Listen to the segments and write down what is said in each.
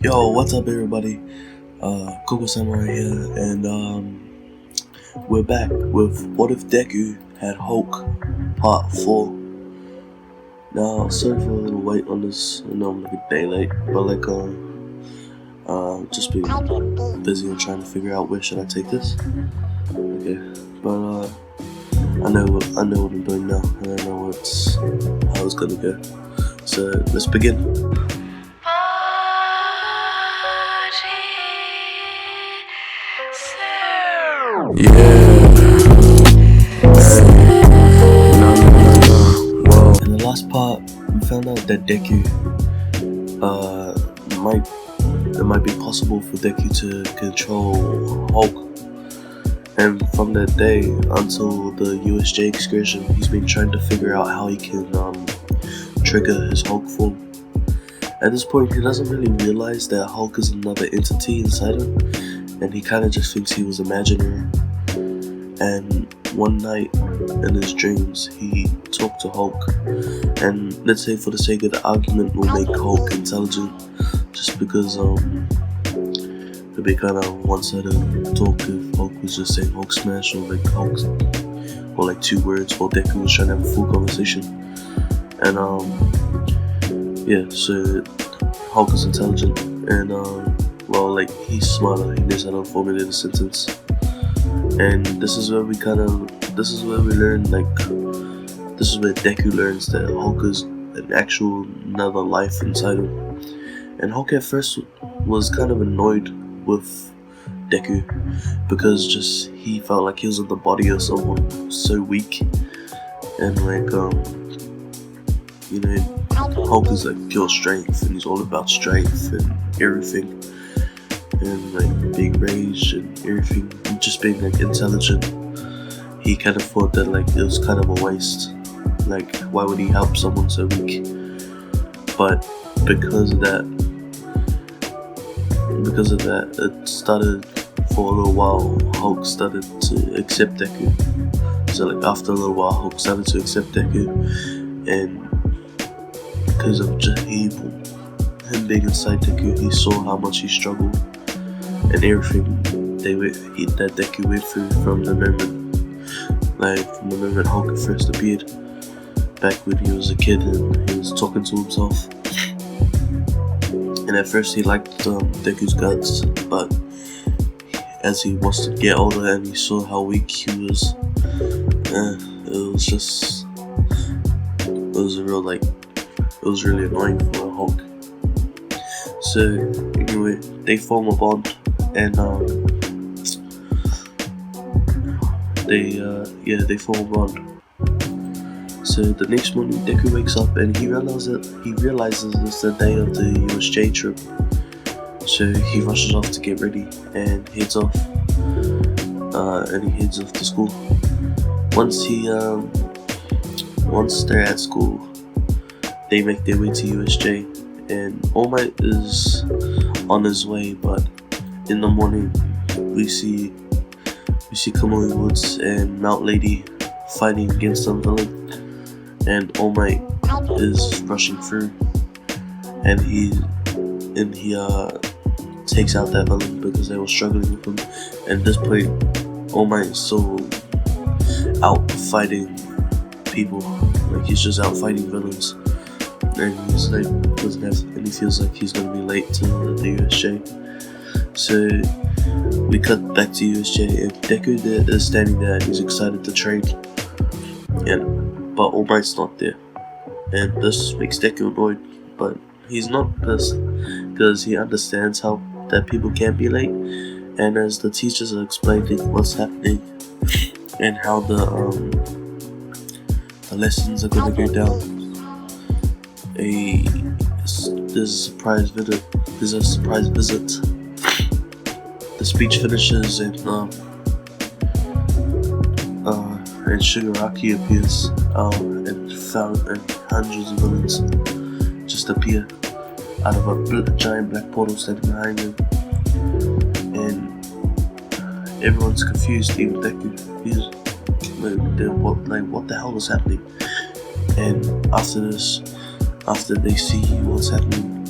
Yo, what's up, everybody? Coco Samurai here, and we're back with What If Deku Had Hulk Part 4. Now, sorry for a little wait on this. I know I'm like a day late, but just being busy and trying to figure out where should I take this. Okay, but I know what I'm doing now, and I know how it's gonna go. So let's begin. In the last part, we found out that Deku, it might be possible for Deku to control Hulk. And from that day until the USJ excursion, he's been trying to figure out how he can trigger his Hulk form. At this point, he doesn't really realize that Hulk is another entity inside him, and he kind of just thinks he was imaginary. And one night in his dreams, he talked to Hulk, and let's say for the sake of the argument, we'll make Hulk intelligent, just because it'd be kind of one-sided talk if Hulk was just saying Hulk smash, or like Hulk, or like two words while Deku was trying to have a full conversation. And yeah, so Hulk is intelligent, and well, like, he's smarter, he knows how to formulate a sentence. And this is where we learn, like, this is where Deku learns that Hulk is an actual another life inside him. And Hulk at first was kind of annoyed with Deku because just he felt like he was in the body of someone so weak, and like Hulk is like pure strength, and he's all about strength and everything, and like being raged and everything, and just being like intelligent. He kind of thought that like it was kind of a waste. Like, why would he help someone so weak? But because of that, it started for a little while. Hulk started to accept Deku. So like after a little while, Hulk started to accept Deku, and because of just him being inside Deku, he saw how much he struggled and everything that Deku went through from the moment Hulk first appeared, back when he was a kid and he was talking to himself. And at first he liked Deku's guts, but as he was to get older and he saw how weak he was, it was really annoying for Hulk. So anyway, they form a bond, and they form a bond. So the next morning, Deku wakes up and he realizes it's the day of the USJ trip. So he rushes off to get ready and heads off. To school. Once they're at school, they make their way to USJ, and All Might is on his way. But in the morning, we see Kamui Woods and Mount Lady fighting against some villain. And All Might is rushing through, and he takes out that villain because they were struggling with him. And at this point, All Might is still out fighting people, like he's just out fighting villains, and he's like and he feels like he's gonna be late to the USJ. So we cut back to USJ, and Deku is standing there and he's excited to train. But All Might's not there, and this makes Deku annoyed. But he's not pissed because he understands how that people can be late, and as the teachers are explaining what's happening and how the lessons are gonna go down, there's a surprise visit. The speech finishes, and Shigaraki appears, and hundreds of villains just appear out of a giant black portal standing behind him, and everyone's confused, even Deku. He's like, what the hell is happening? And after they see what's happening,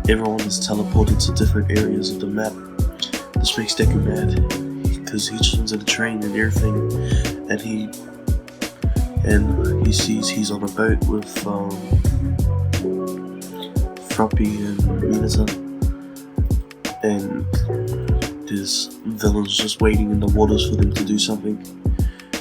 everyone is teleported to different areas of the map. This makes Deku mad because he just wants to train and everything, and he sees he's on a boat with Froppy and Minato, and there's villains just waiting in the waters for them to do something,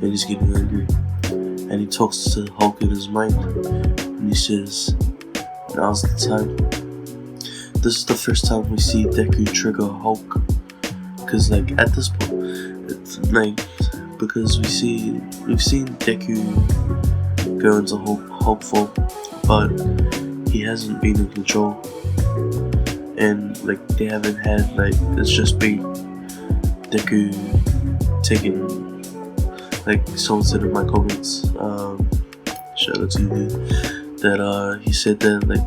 and he's getting angry, and he talks to Hulk in his mind, and he says, "Now's the time." This is the first time we see Deku trigger Hulk, because like at this point, it's like, because we've seen Deku go into Hulk form, but he hasn't been in control, and like they haven't had, like, it's just been Deku taking, like someone said in my comments, shout out to you, that he said that like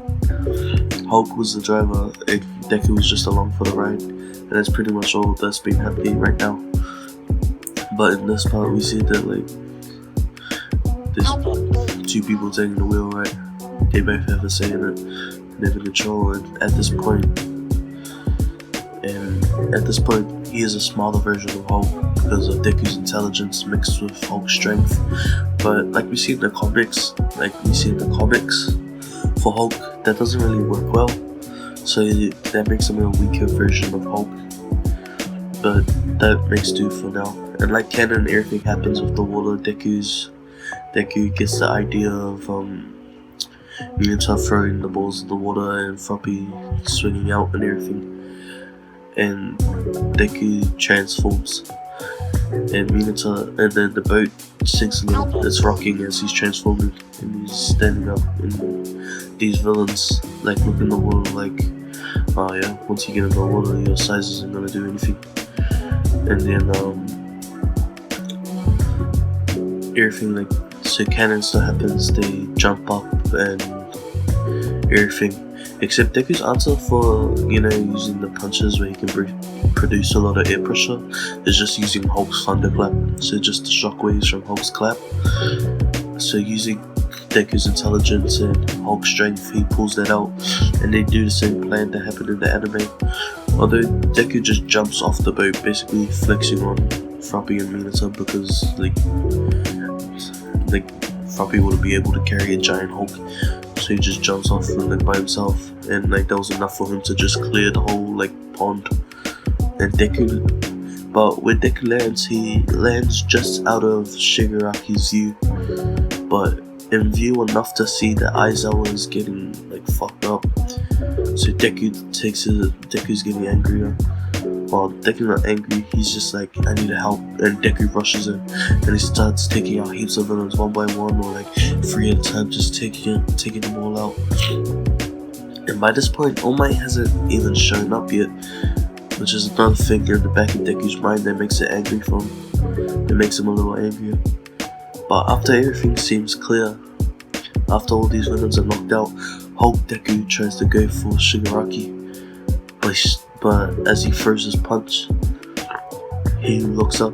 Hulk was the driver and Deku was just along for the ride, and that's pretty much all that's been happening right now. But in this part we see that like there's two people taking the wheel, right? They both have a say in it, and they have control, and at this point he is a smaller version of Hulk because of Deku's intelligence mixed with Hulk's strength. But like we see in the comics, for Hulk, that doesn't really work well, so that makes him a weaker version of Hulk, but that makes do for now. And like canon, everything happens with the water. Deku gets the idea of Minato throwing the balls in the water and Froppy swinging out and everything, and Deku transforms, and Minato, and then the boat sinks a little. It's rocking as he's transforming, and he's standing up, and these villains like look in the water like, oh yeah, once you get in the water your size isn't gonna do anything. And then everything, like, so canon stuff happens, they jump up and everything, except Deku's answer for, you know, using the punches where he can produce a lot of air pressure is just using Hulk's thunderclap, so just the shockwaves from Hulk's clap. So using Deku's intelligence and Hulk's strength, he pulls that out, and they do the same plan that happened in the anime. Although Deku just jumps off the boat, basically flexing on Froppy and Minato, because like Froppy wouldn't be able to carry a giant Hulk, so he just jumps off and like by himself, and like that was enough for him to just clear the whole like pond. And but when Deku lands, he lands just out of Shigaraki's view, but in view enough to see that Aizawa is getting like fucked up. So Deku's getting angrier. Well, Deku's not angry, he's just like, I need help, and Deku rushes in, and he starts taking out heaps of villains one by one, or like 3 at a time, just taking them all out. And by this point, All Might hasn't even shown up yet, which is another thing in the back of Deku's mind that makes it angry for him. It makes him a little angrier. But after everything seems clear, after all these villains are knocked out, Hulk Deku tries to go for Shigaraki, but as he throws his punch, he looks up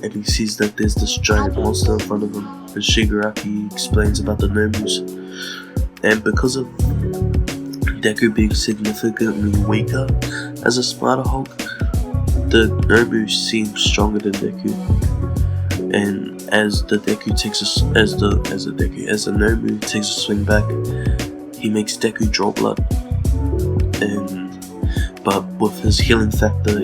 and he sees that there's this giant monster in front of him, and Shigaraki explains about the Nomus. And because of Deku being significantly weaker as a smarter Hulk, the Nomus seem stronger than Deku. And as the Nomu takes a swing back, he makes Deku draw blood. But with his healing factor,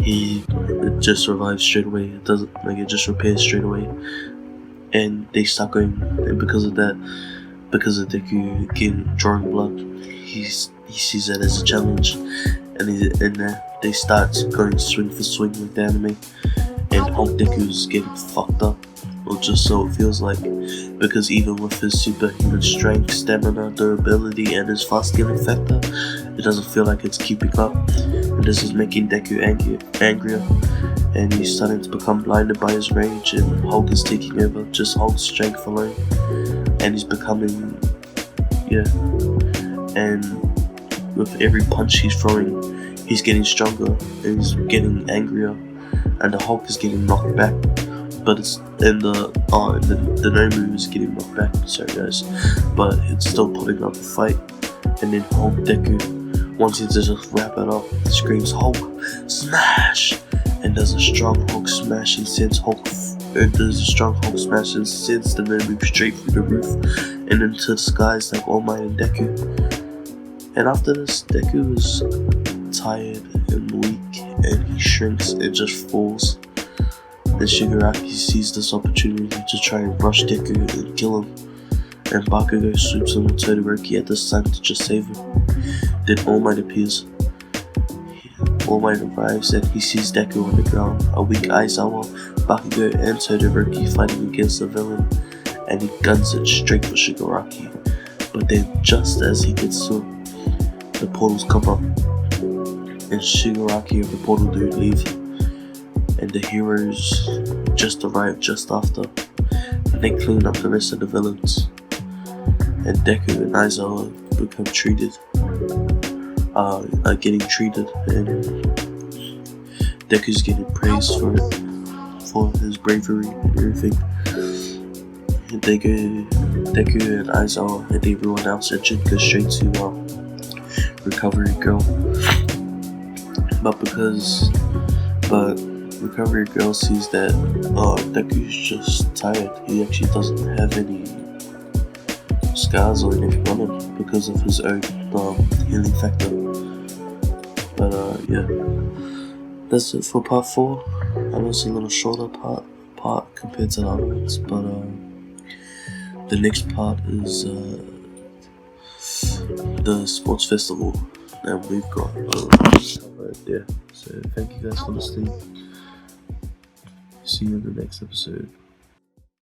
it just revives straight away. It doesn't, like, it just repairs straight away. And they start going, and because of Deku drawing blood, he sees that as a challenge, and they start going swing for swing like the anime. And Hulk Deku's getting fucked up, or just so it feels like, because even with his superhuman strength, stamina, durability, and his fast healing factor, it doesn't feel like it's keeping up, and this is making Deku angrier, and he's starting to become blinded by his rage, and Hulk is taking over, just Hulk's strength alone, and he's becoming, and with every punch he's throwing, he's getting stronger, and he's getting angrier, and the Hulk is getting knocked back, but it's the Nomu is getting knocked back, sorry guys, but it's still putting up a fight, And then Hulk Deku, wanting to just wrap it up, screams Hulk smash, and does a strong Hulk smash and sends the enemy straight through the roof and into the skies like All Might and Deku. And after this, Deku is tired and weak, and he shrinks and just falls. And Shigaraki sees this opportunity to try and rush Deku and kill him. And Bakugo swoops in with Todoroki at this time to just save him. Then All Might appears. All Might arrives and he sees Deku on the ground, a weak Aizawa, Bakugo and Todoroki fighting against the villain, and he guns it straight for Shigaraki. But then just as he gets to him, the portals come up, and Shigaraki and the portal dude leave, and the heroes just arrive just after, and they clean up the rest of the villains. And Deku and Aizawa become getting treated, and Deku's getting praised for his bravery and everything. And Deku and Aizawa and everyone else injured go straight to Recovery Girl. But Recovery Girl sees that Deku's just tired. He actually doesn't have any scars or anything on him because of his own healing factor. But yeah, that's it for part 4. I know it's a little shorter part compared to the other ones, but the next part is the sports festival that we've got right there. So thank you guys for listening. See you in the next episode.